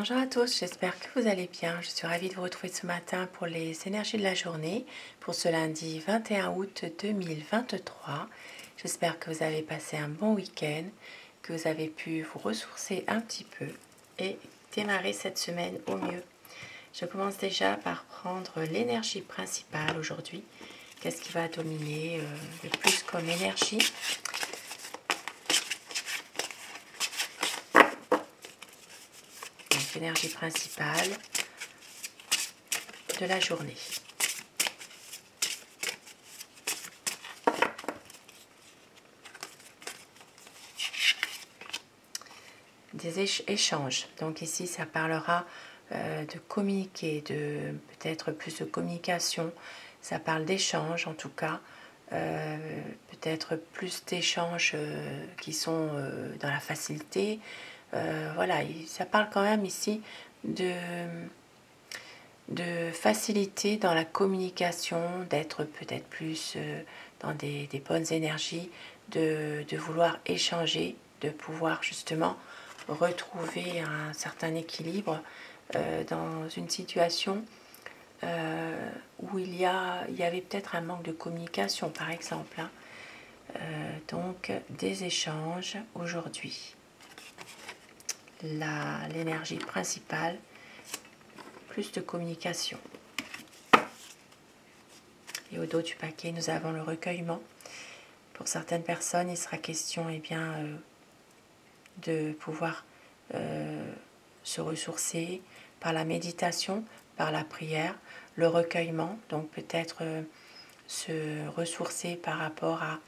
Bonjour à tous, j'espère que vous allez bien. Je suis ravie de vous retrouver ce matin pour les énergies de la journée, pour ce lundi 21 août 2023. J'espère que vous avez passé un bon week-end, que vous avez pu vous ressourcer un petit peu et démarrer cette semaine au mieux. Je commence déjà par prendre l'énergie principale aujourd'hui. Qu'est-ce qui va dominer le plus comme énergie ? L'énergie principale de la journée. Des échanges. Donc ici, ça parlera de communiquer, de peut-être plus de communication. Ça parle d'échanges en tout cas. Peut-être plus d'échanges qui sont dans la facilité. Voilà, ça parle quand même ici de facilité dans la communication, d'être peut-être plus dans des bonnes énergies, de vouloir échanger, de pouvoir justement retrouver un certain équilibre dans une situation où il y avait peut-être un manque de communication par exemple. Donc des échanges aujourd'hui. L'énergie principale, plus de communication. Et au dos du paquet, nous avons le recueillement. Pour certaines personnes, il sera question de pouvoir se ressourcer par la méditation, par la prière, le recueillement, donc peut-être se ressourcer par rapport à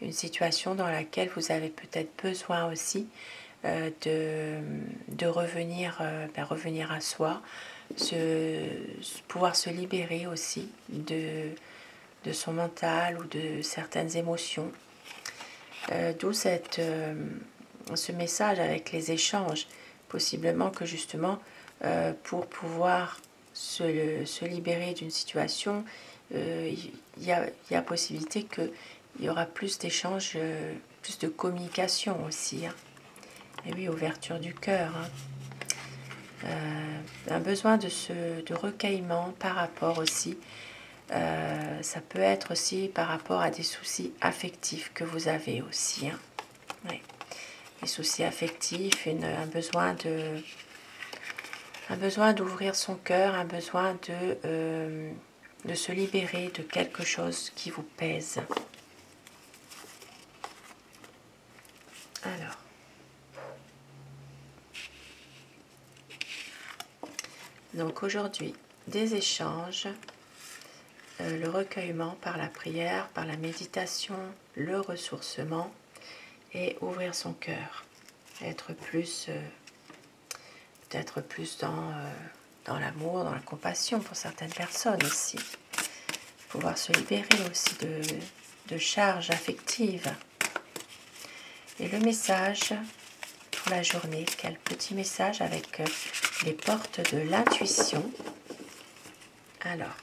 une situation dans laquelle vous avez peut-être besoin aussi de revenir, revenir à soi, pouvoir se libérer aussi de son mental ou de certaines émotions. D'où ce message avec les échanges, possiblement que justement pour pouvoir se libérer d'une situation, il y a possibilité qu'il y aura plus d'échanges, plus de communication aussi. Et oui, ouverture du cœur. Un besoin de recueillement par rapport aussi. Ça peut être aussi par rapport à des soucis affectifs que vous avez aussi. Oui. Les soucis affectifs, un besoin d'ouvrir son cœur, un besoin de se libérer de quelque chose qui vous pèse. Alors. Donc aujourd'hui, des échanges, le recueillement par la prière, par la méditation, le ressourcement et ouvrir son cœur. Être plus, peut-être plus dans l'amour, dans la compassion pour certaines personnes aussi. Pouvoir se libérer aussi de charges affectives. Et le message pour la journée, quel petit message avec les portes de l'intuition. Alors,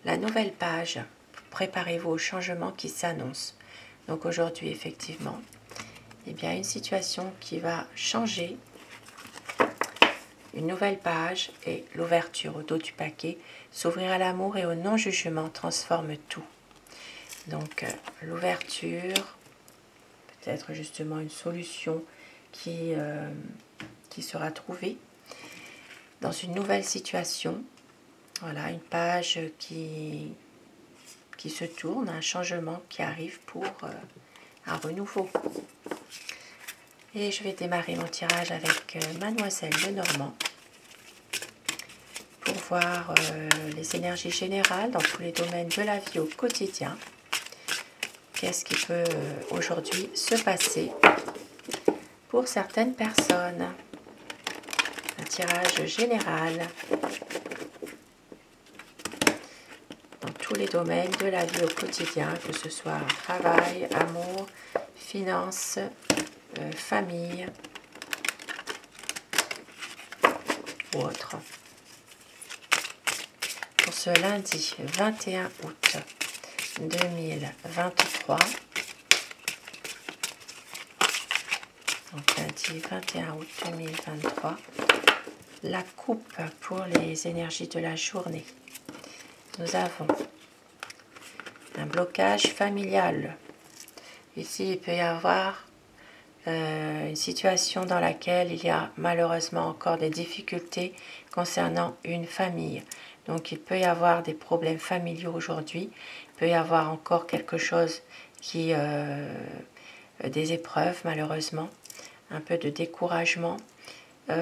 la nouvelle page, préparez-vous au changement qui s'annonce. Donc aujourd'hui, effectivement, eh bien, une situation qui va changer, une nouvelle page et l'ouverture au dos du paquet, s'ouvrir à l'amour et au non-jugement transforme tout. Donc, l'ouverture, peut-être justement une solution qui sera trouvée dans une nouvelle situation. Voilà, une page qui se tourne, un changement qui arrive pour un renouveau. Et je vais démarrer mon tirage avec Mademoiselle Lenormand pour voir les énergies générales dans tous les domaines de la vie au quotidien. Qu'est-ce qui peut aujourd'hui se passer pour certaines personnes? Un tirage général dans tous les domaines de la vie au quotidien, que ce soit travail, amour, finances, famille ou autre. Pour ce lundi 21 août 2023, Donc lundi 21 août 2023. La coupe pour les énergies de la journée. Nous avons un blocage familial. Ici, il peut y avoir une situation dans laquelle il y a malheureusement encore des difficultés concernant une famille. Donc il peut y avoir des problèmes familiaux aujourd'hui, il peut y avoir encore quelque chose qui... des épreuves malheureusement, un peu de découragement.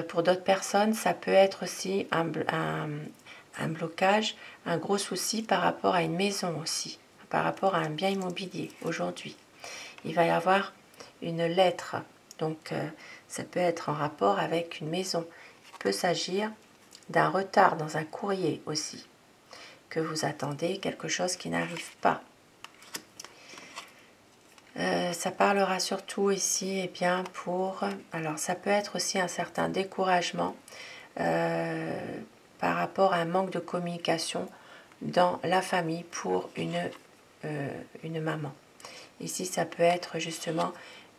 Pour d'autres personnes, ça peut être aussi un blocage, un gros souci par rapport à une maison aussi, par rapport à un bien immobilier aujourd'hui. Il va y avoir une lettre, donc ça peut être en rapport avec une maison. Il peut s'agir d'un retard dans un courrier aussi, que vous attendez, quelque chose qui n'arrive pas. Ça parlera surtout ici, eh bien, alors ça peut être aussi un certain découragement par rapport à un manque de communication dans la famille pour une maman. Ici, ça peut être justement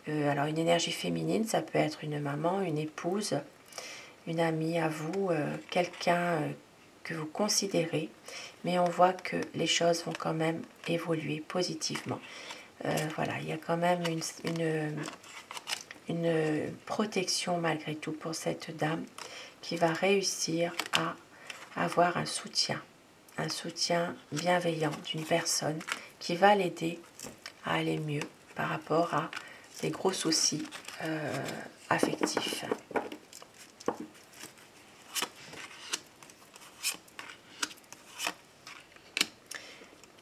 alors une énergie féminine, ça peut être une maman, une épouse, une amie à vous, quelqu'un que vous considérez, mais on voit que les choses vont quand même évoluer positivement. Voilà, il y a quand même une protection malgré tout pour cette dame qui va réussir à avoir un soutien bienveillant d'une personne qui va l'aider à aller mieux par rapport à des gros soucis affectifs.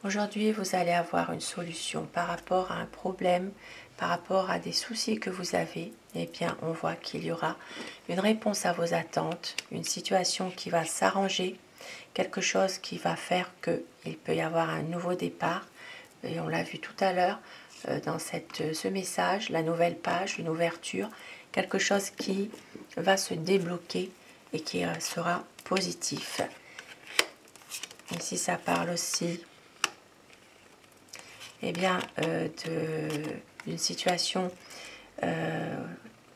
Aujourd'hui, vous allez avoir une solution par rapport à un problème, par rapport à des soucis que vous avez. Eh bien, on voit qu'il y aura une réponse à vos attentes, une situation qui va s'arranger, quelque chose qui va faire qu'il peut y avoir un nouveau départ. Et on l'a vu tout à l'heure dans ce message, la nouvelle page, une ouverture, quelque chose qui va se débloquer et qui sera positif. Ici, ça parle aussi eh bien, d'une situation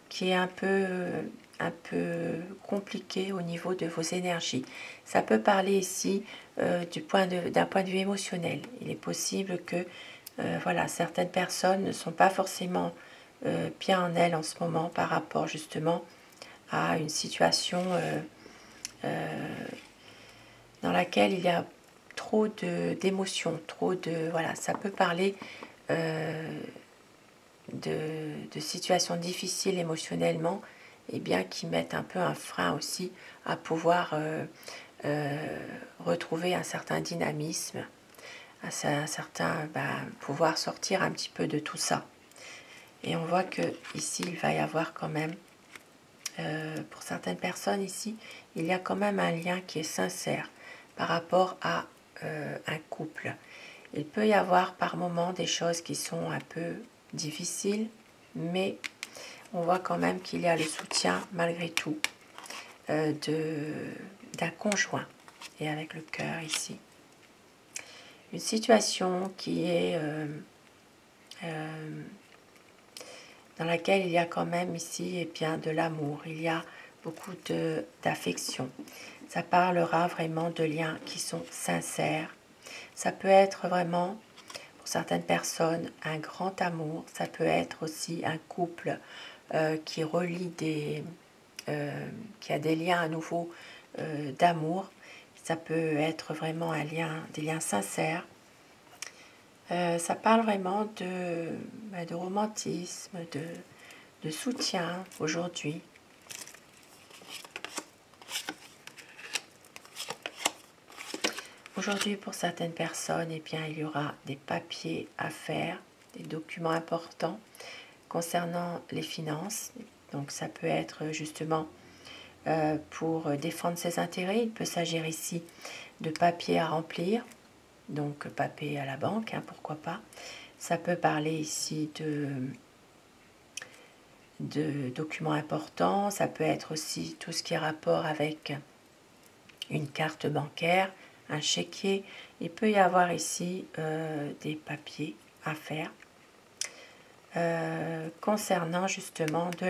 qui est un peu compliquée au niveau de vos énergies. Ça peut parler ici d'un point de vue émotionnel. Il est possible que voilà, certaines personnes ne sont pas forcément bien en elles en ce moment par rapport justement à une situation dans laquelle il y a trop d'émotions, voilà, ça peut parler de situations difficiles émotionnellement, et bien qui mettent un peu un frein aussi à pouvoir retrouver un certain dynamisme, un certain pouvoir sortir un petit peu de tout ça. Et on voit que ici il va y avoir quand même pour certaines personnes ici, il y a quand même un lien qui est sincère par rapport à un couple. Il peut y avoir par moments des choses qui sont un peu difficiles, mais on voit quand même qu'il y a le soutien malgré tout d'un conjoint. Et avec le cœur ici. Une situation qui est dans laquelle il y a quand même ici eh bien, de l'amour, il y a beaucoup d'affection. Ça parlera vraiment de liens qui sont sincères. Ça peut être vraiment, pour certaines personnes, un grand amour. Ça peut être aussi un couple qui relie qui a des liens à nouveau d'amour. Ça peut être vraiment des liens sincères. Ça parle vraiment de romantisme, de soutien aujourd'hui. Aujourd'hui, pour certaines personnes, eh bien, il y aura des papiers à faire, des documents importants concernant les finances. Donc ça peut être justement pour défendre ses intérêts. Il peut s'agir ici de papiers à remplir, donc papier à la banque, hein, pourquoi pas. Ça peut parler ici de documents importants. Ça peut être aussi tout ce qui est rapport avec une carte bancaire, un chéquier. Il peut y avoir ici des papiers à faire. concernant justement de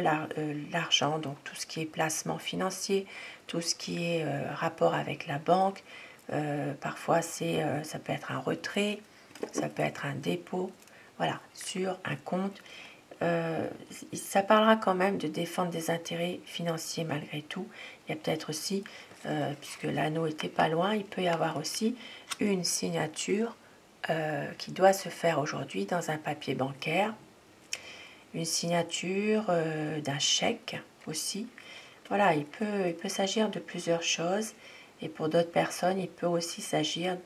l'argent, donc tout ce qui est placement financier, tout ce qui est rapport avec la banque. Parfois ça peut être un retrait, ça peut être un dépôt, voilà, sur un compte. Ça parlera quand même de défendre des intérêts financiers malgré tout. Il y a peut-être aussi, puisque l'anneau était pas loin, il peut y avoir aussi une signature qui doit se faire aujourd'hui dans un papier bancaire, une signature d'un chèque aussi. Voilà, il peut s'agir de plusieurs choses, et pour d'autres personnes, il peut aussi s'agir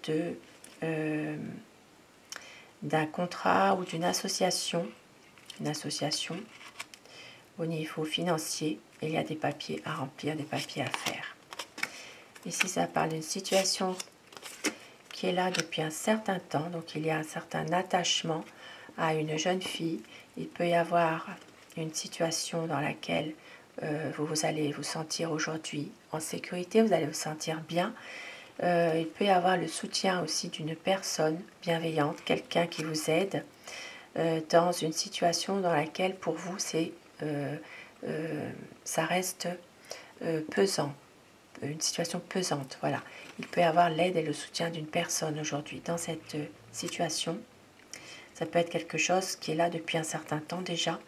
d'un contrat ou d'une association, au niveau financier. Il y a des papiers à remplir, des papiers à faire. Ici, ça parle d'une situation qui est là depuis un certain temps, donc il y a un certain attachement à une jeune fille. Il peut y avoir une situation dans laquelle vous allez vous sentir aujourd'hui en sécurité, vous allez vous sentir bien. Il peut y avoir le soutien aussi d'une personne bienveillante, quelqu'un qui vous aide dans une situation dans laquelle pour vous ça reste pesant, une situation pesante. Voilà, il peut y avoir l'aide et le soutien d'une personne aujourd'hui dans cette situation. Ça peut être quelque chose qui est là depuis un certain temps déjà.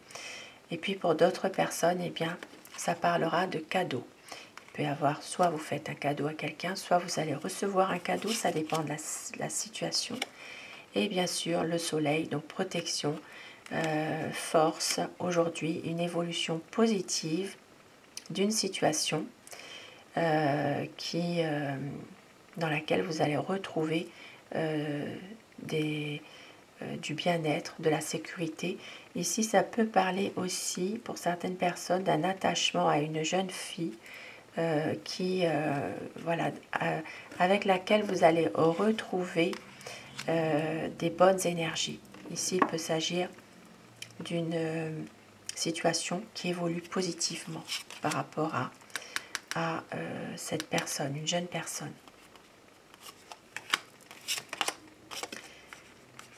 Et puis pour d'autres personnes, eh bien, ça parlera de cadeaux. Il peut y avoir, soit vous faites un cadeau à quelqu'un, soit vous allez recevoir un cadeau, ça dépend de la situation. Et bien sûr, le soleil, donc protection, force, aujourd'hui, une évolution positive d'une situation dans laquelle vous allez retrouver du bien-être, de la sécurité. Ici, ça peut parler aussi, pour certaines personnes, d'un attachement à une jeune fille avec laquelle vous allez retrouver des bonnes énergies. Ici, il peut s'agir d'une situation qui évolue positivement par rapport à cette personne, une jeune personne.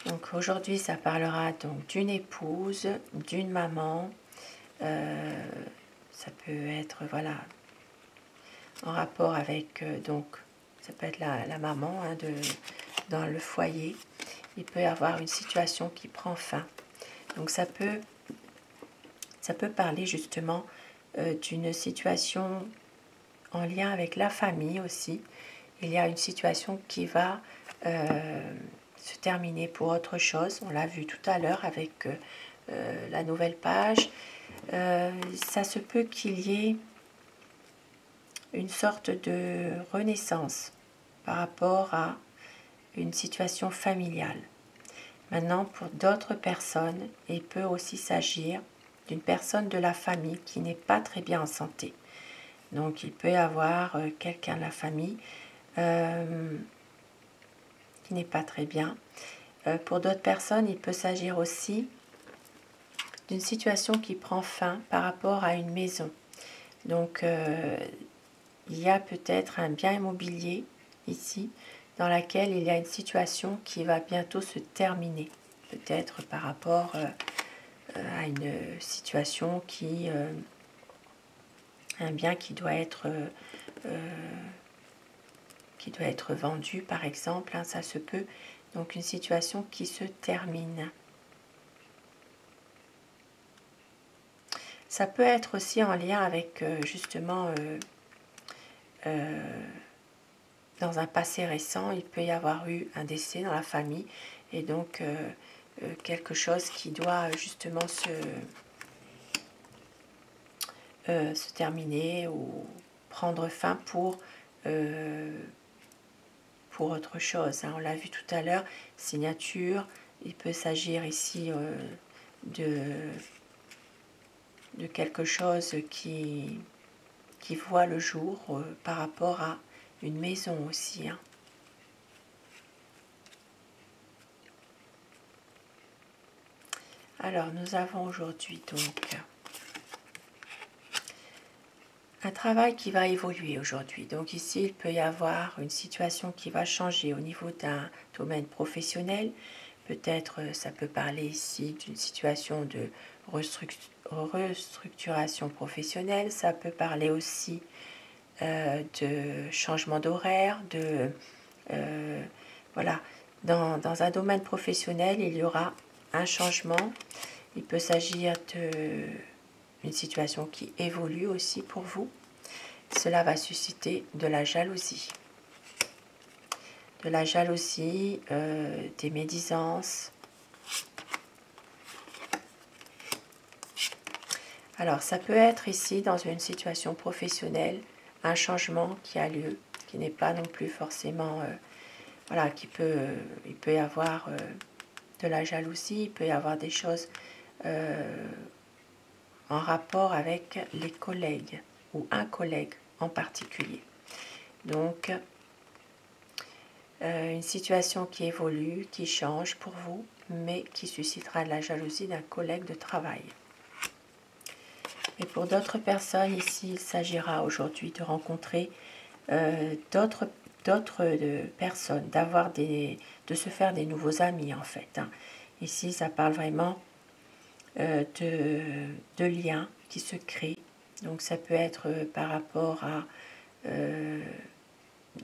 Donc aujourd'hui, ça parlera donc d'une épouse, d'une maman. Ça peut être en rapport avec donc ça peut être la maman dans le foyer. Il peut y avoir une situation qui prend fin. Donc ça peut parler justement d'une situation en lien avec la famille aussi. Il y a une situation qui va se terminer pour autre chose. On l'a vu tout à l'heure avec la nouvelle page. Ça se peut qu'il y ait une sorte de renaissance par rapport à une situation familiale. Maintenant, pour d'autres personnes, il peut aussi s'agir d'une personne de la famille qui n'est pas très bien en santé. Donc, il peut y avoir quelqu'un de la famille qui n'est pas très bien. Pour d'autres personnes, il peut s'agir aussi d'une situation qui prend fin par rapport à une maison. Donc, il y a peut-être un bien immobilier ici dans laquelle il y a une situation qui va bientôt se terminer. Peut-être par rapport à une situation un bien qui doit être vendu par exemple, hein, ça se peut. Donc une situation qui se termine. Ça peut être aussi en lien avec justement dans un passé récent, il peut y avoir eu un décès dans la famille et donc quelque chose qui doit justement se terminer ou prendre fin pour autre chose. Hein. On l'a vu tout à l'heure, signature, il peut s'agir ici de quelque chose qui voit le jour par rapport à une maison aussi. Hein. Alors, nous avons aujourd'hui donc un travail qui va évoluer aujourd'hui. Donc ici, il peut y avoir une situation qui va changer au niveau d'un domaine professionnel. Peut-être ça peut parler ici d'une situation de restructuration professionnelle. Ça peut parler aussi de changement d'horaire, voilà. Dans un domaine professionnel, il y aura un changement. Il peut s'agir d'une situation qui évolue aussi pour vous. Cela va susciter de la jalousie. De la jalousie, des médisances. Alors, ça peut être ici, dans une situation professionnelle, un changement qui a lieu, qui n'est pas non plus forcément... voilà, il peut y avoir de la jalousie, il peut y avoir des choses en rapport avec les collègues ou un collègue en particulier. Donc, une situation qui évolue, qui change pour vous, mais qui suscitera de la jalousie d'un collègue de travail. Et pour d'autres personnes, ici, il s'agira aujourd'hui de rencontrer d'autres personnes, de se faire des nouveaux amis en fait. Ici, ça parle vraiment de liens qui se créent. Donc ça peut être par rapport à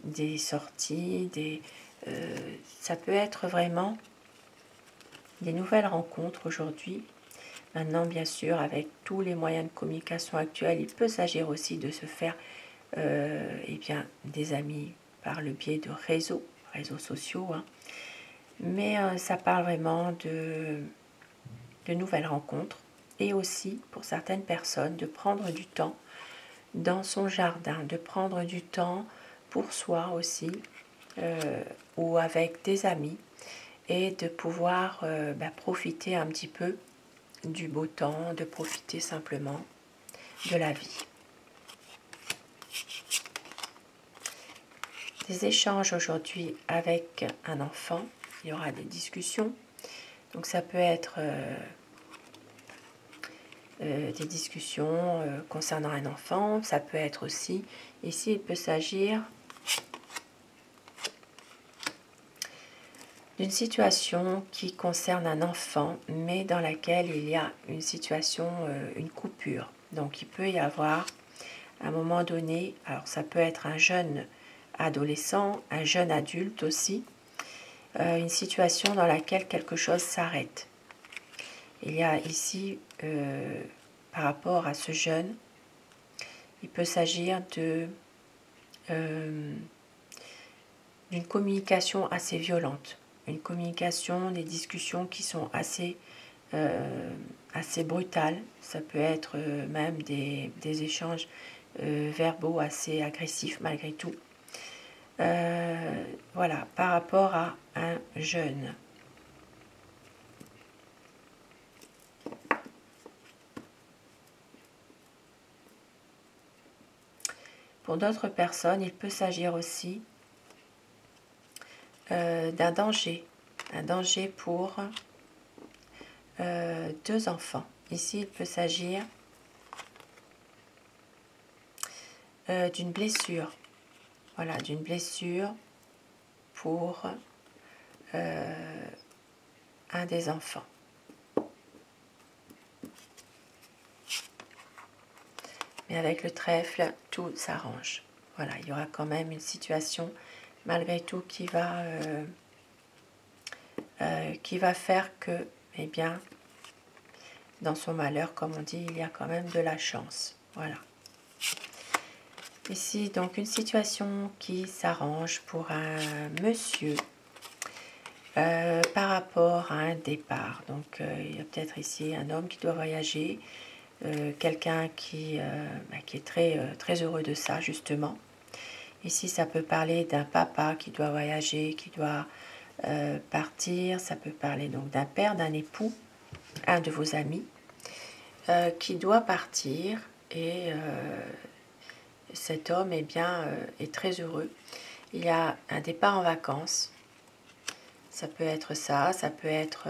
des sorties, ça peut être vraiment des nouvelles rencontres aujourd'hui. Maintenant, bien sûr, avec tous les moyens de communication actuels, il peut s'agir aussi de se faire des amis par le biais de réseaux sociaux. Hein. Mais ça parle vraiment de nouvelles rencontres et aussi, pour certaines personnes, de prendre du temps dans son jardin, de prendre du temps pour soi aussi ou avec des amis et de pouvoir profiter un petit peu du beau temps, de profiter simplement de la vie. Des échanges aujourd'hui avec un enfant, il y aura des discussions. Donc ça peut être des discussions concernant un enfant, ça peut être aussi, ici il peut s'agir d'une situation qui concerne un enfant, mais dans laquelle il y a une situation, une coupure. Donc il peut y avoir, à un moment donné, alors ça peut être un jeune adolescent, un jeune adulte aussi, une situation dans laquelle quelque chose s'arrête. Il y a ici, par rapport à ce jeune, il peut s'agir d'une communication assez violente. Une communication, des discussions qui sont assez brutales. Ça peut être même des échanges verbaux assez agressifs malgré tout. Voilà, par rapport à un jeune. Pour d'autres personnes, il peut s'agir aussi d'un danger pour deux enfants. Ici, il peut s'agir d'une blessure. Voilà, d'une blessure pour un des enfants. Mais avec le trèfle, tout s'arrange. Voilà, il y aura quand même une situation, malgré tout, qui va faire que, eh bien, dans son malheur, comme on dit, il y a quand même de la chance. Voilà. Ici, donc, une situation qui s'arrange pour un monsieur par rapport à un départ. Donc, il y a peut-être ici un homme qui doit voyager, quelqu'un qui est très heureux de ça, justement. Ici, ça peut parler d'un papa qui doit voyager, qui doit partir. Ça peut parler donc d'un père, d'un époux, un de vos amis, qui doit partir et cet homme est très heureux. Il y a un départ en vacances. Ça peut être ça, ça peut être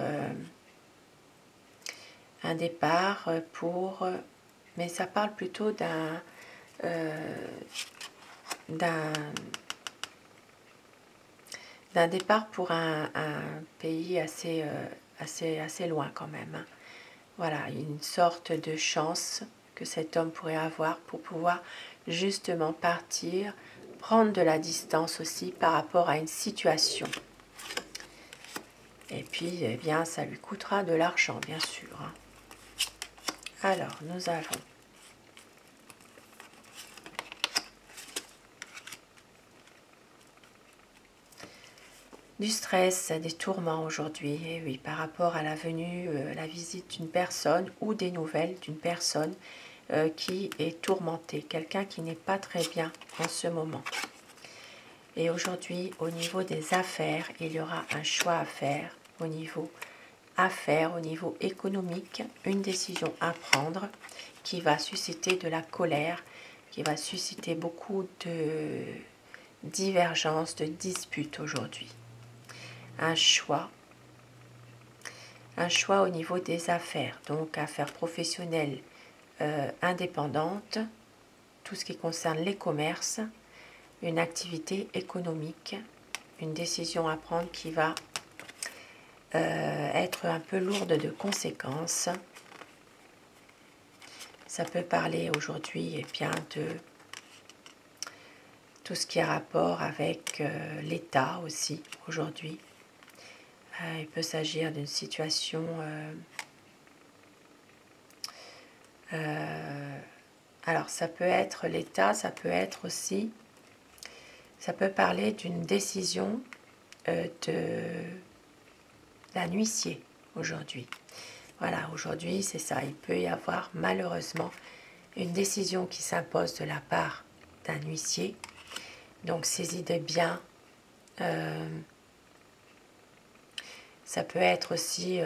un départ pour... mais ça parle plutôt d'un départ pour un pays assez loin quand même, hein. Voilà, une sorte de chance que cet homme pourrait avoir pour pouvoir justement partir, prendre de la distance aussi par rapport à une situation. Et puis, eh bien, ça lui coûtera de l'argent, bien sûr, hein. Alors, nous avons du stress, des tourments aujourd'hui, et oui, par rapport à la venue, la visite d'une personne ou des nouvelles d'une personne qui est tourmentée, quelqu'un qui n'est pas très bien en ce moment. Et aujourd'hui, au niveau des affaires, il y aura un choix à faire au niveau affaires, au niveau économique, une décision à prendre qui va susciter de la colère, qui va susciter beaucoup de divergences, de disputes aujourd'hui. Un choix au niveau des affaires, donc affaires professionnelles indépendantes, tout ce qui concerne les commerces, une activité économique, une décision à prendre qui va être un peu lourde de conséquences. Ça peut parler aujourd'hui et bien de tout ce qui a rapport avec l'État aussi aujourd'hui. Il peut s'agir d'une situation alors ça peut être l'État, ça peut être aussi, ça peut parler d'une décision d'un huissier aujourd'hui. Voilà, aujourd'hui c'est ça, il peut y avoir malheureusement une décision qui s'impose de la part d'un huissier. Donc saisie de biens, ça peut être aussi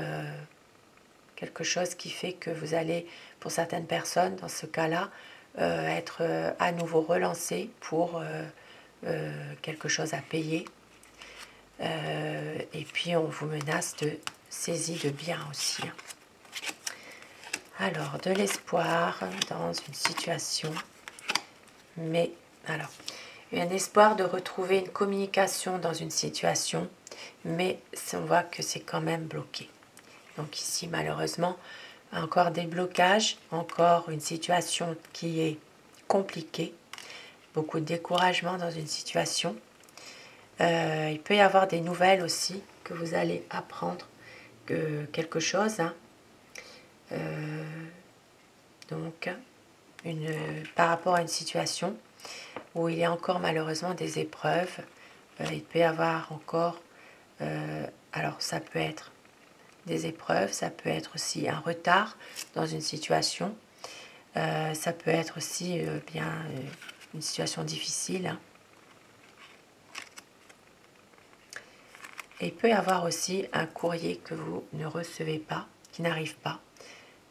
quelque chose qui fait que vous allez, pour certaines personnes, dans ce cas-là, être à nouveau relancé pour quelque chose à payer. Et puis on vous menace de saisie de biens aussi. Alors, de l'espoir dans une situation, mais alors, un espoir de retrouver une communication dans une situation, mais on voit que c'est quand même bloqué. Donc ici, malheureusement, encore des blocages, encore une situation qui est compliquée, beaucoup de découragement dans une situation. Il peut y avoir des nouvelles aussi, que vous allez apprendre quelque chose, hein. Donc, par rapport à une situation où il y a encore malheureusement des épreuves, il peut y avoir encore, alors ça peut être des épreuves, ça peut être aussi un retard dans une situation, ça peut être aussi une situation difficile, hein. Et il peut y avoir aussi un courrier que vous ne recevez pas, qui n'arrive pas.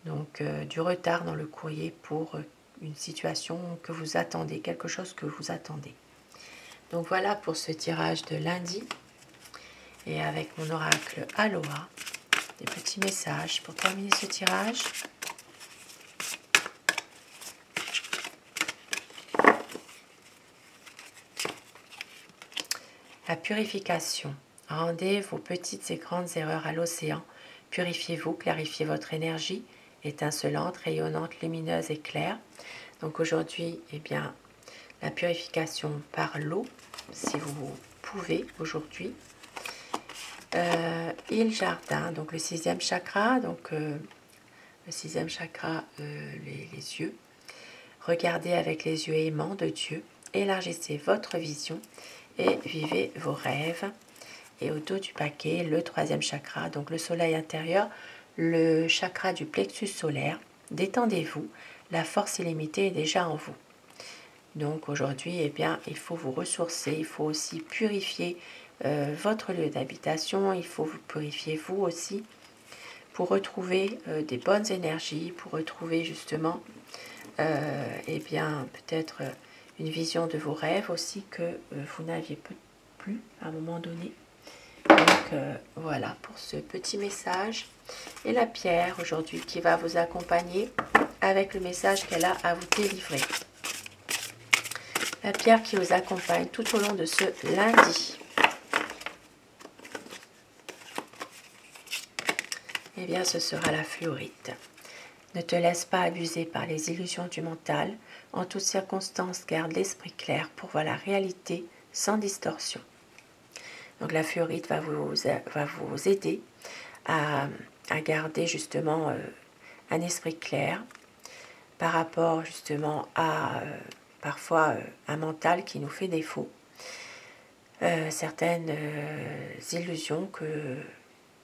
Donc du retard dans le courrier pour une situation que vous attendez, quelque chose que vous attendez. Donc voilà pour ce tirage de lundi. Et avec mon oracle Aloha, des petits messages pour terminer ce tirage. La purification. Rendez vos petites et grandes erreurs à l'océan. Purifiez-vous, clarifiez votre énergie, étincelante, rayonnante, lumineuse et claire. Donc aujourd'hui, eh bien, la purification par l'eau, si vous pouvez aujourd'hui. Il jardin, donc le 6e chakra, donc le 6e chakra, les yeux. Regardez avec les yeux aimants de Dieu, élargissez votre vision et vivez vos rêves. Et au dos du paquet, le 3e chakra, donc le soleil intérieur, le chakra du plexus solaire. Détendez-vous, la force illimitée est déjà en vous. Donc aujourd'hui, eh bien, il faut vous ressourcer, il faut aussi purifier votre lieu d'habitation, il faut vous purifier vous aussi pour retrouver des bonnes énergies, pour retrouver justement eh bien, peut-être une vision de vos rêves aussi que vous n'aviez plus à un moment donné. Donc voilà pour ce petit message. Et la pierre aujourd'hui qui va vous accompagner avec le message qu'elle a à vous délivrer. La pierre qui vous accompagne tout au long de ce lundi. eh bien ce sera la fluorite. Ne te laisse pas abuser par les illusions du mental. En toutes circonstances, garde l'esprit clair pour voir la réalité sans distorsion. Donc la fluorite va vous aider à garder justement un esprit clair par rapport justement à parfois un mental qui nous fait défaut. Certaines illusions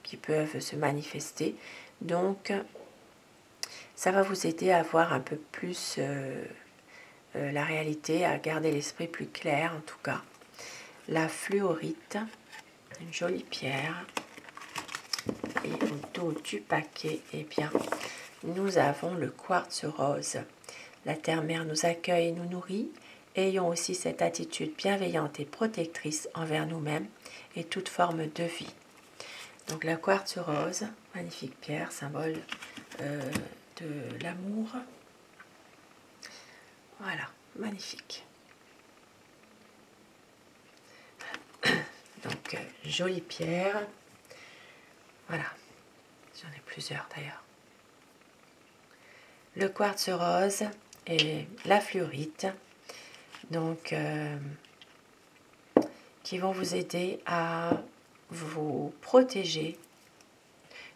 qui peuvent se manifester. Donc ça va vous aider à voir un peu plus la réalité, à garder l'esprit plus clair en tout cas. La fluorite, une jolie pierre. Et au dos du paquet, eh bien, nous avons le quartz rose. La terre-mère nous accueille et nous nourrit. Ayons aussi cette attitude bienveillante et protectrice envers nous-mêmes et toute forme de vie. Donc la quartz rose, magnifique pierre, symbole de l'amour. Voilà, magnifique. Donc, jolie pierre. Voilà, j'en ai plusieurs d'ailleurs. Le quartz rose et la fluorite, donc qui vont vous aider à vous protéger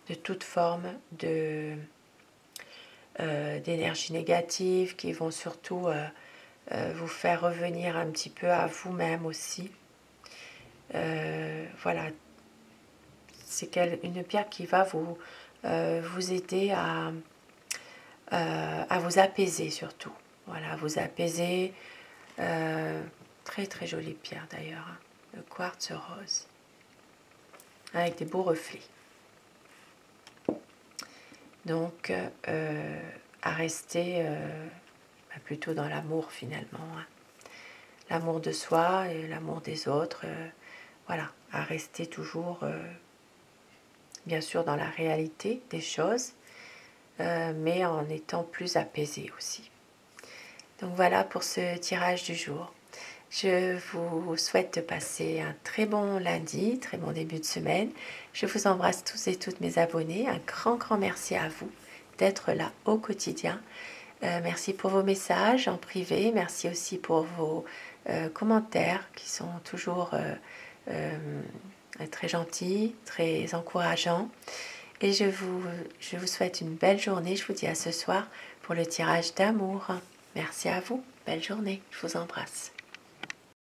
de toute forme d'énergie négative, qui vont surtout vous faire revenir un petit peu à vous-même aussi. Voilà, c'est une pierre qui va vous aider à vous apaiser surtout. Voilà, à vous apaiser. Très très jolie pierre d'ailleurs, hein. Le quartz rose, avec des beaux reflets. Donc, à rester plutôt dans l'amour finalement. Hein. L'amour de soi et l'amour des autres. Voilà, à rester toujours, bien sûr, dans la réalité des choses, mais en étant plus apaisé aussi. Donc voilà pour ce tirage du jour. Je vous souhaite de passer un très bon lundi, très bon début de semaine. Je vous embrasse tous et toutes mes abonnés. Un grand merci à vous d'être là au quotidien. Merci pour vos messages en privé. Merci aussi pour vos commentaires qui sont toujours très gentils, très encourageants. Et je vous souhaite une belle journée. Je vous dis à ce soir pour le tirage d'amour. Merci à vous. Belle journée. Je vous embrasse.